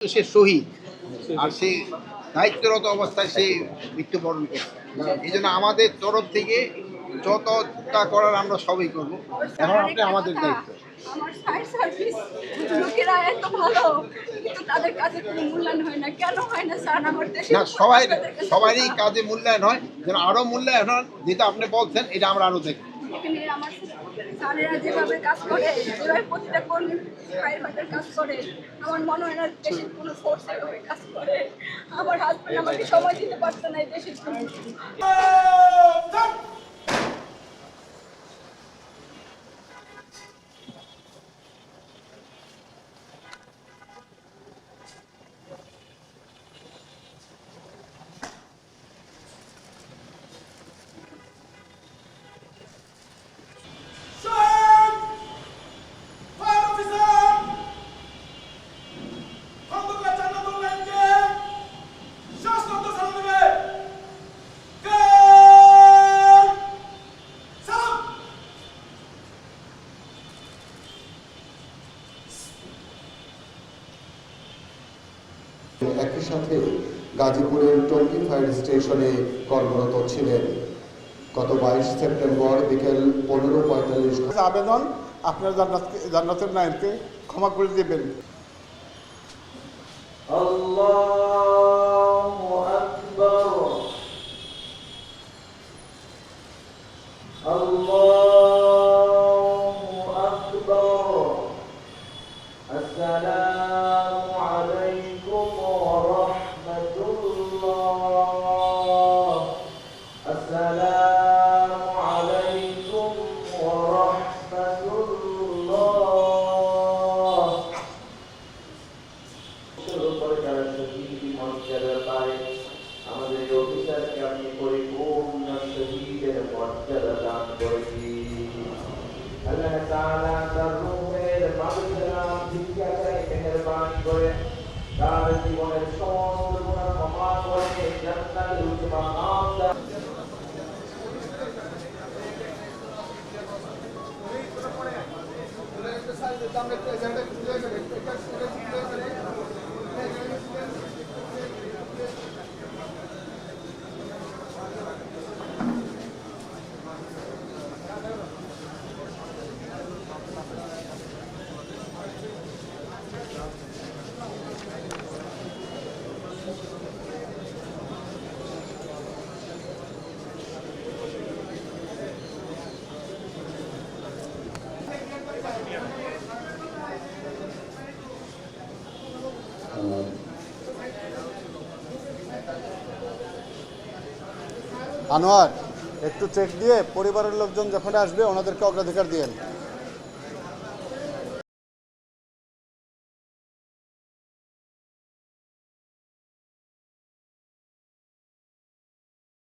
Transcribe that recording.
সে শহীদ আর সে দায়িত্বরত অবস্থায় সে মৃত্যুবরণ করছে। এই জন্য আমাদের তরফ থেকে যতটা করার আমরা সবই করবো। এখন আপনি আমাদের দায়িত্ব। আমার ফায়ার সার্ভিস লোকেরা এত ভালো, কিন্তু তাদের কাজে কোনো মূল্যায়ন হয় না। কেন হয় না স্যার? আমার দেশে না, সবারই কাজে মূল্যায়ন হয়, যেন আরো মূল্যায়ন হয়, যেটা আপনি বলছেন এটা আমরা আরো দেখব। এখানে আমার স্যারেরা যেভাবে কাজ করে, যেভাবে প্রতিটা কর্মী ফায়ার ফাইটার কাজ করে, আমার মনে হয় না দেশের কোনো ফোর্স এভাবে কাজ করে। আমার হাজবেন্ড আমাকে সময় দিতে পারছে না এই দেশের জন্য। একই সাথে গাজীপুরের টঙ্গী ফায়ার স্টেশনে কর্মরত ছিলেন। গত 22 সেপ্টেম্বর বিকেল 15:45 আবেদন আপনার জান্নাতুল নাঈমকে ক্ষমা করে দেবেন। আল্লাহু আকবার, আল্লাহু আকবার। আসসালামু আলাইকুম ওয়া রাহমাতুল্লাহ। আসসালামু আলাইকুম ওয়া রাহমাতুল্লাহ। উপরে যারা শহীদ মর্যাদা পায়, আমাদের অফিসারকে আপনি পরিপূর্ণ শহীদের মর্যাদা দান করে দিন। আল্লাহ তাআলা তার রূহের মাগফিরাত ভিক্ষা চাই, মেহেরবানি করে তার জীবনের সমস্ত গুনাহ ক্ষমা করে জান্নাতের উচ্চ মাকাম দান। আনোয়ার, একটু চেক দিয়ে পরিবারের লোকজন যখন আসবে ওনাদেরকে অগ্রাধিকার দিয়েন।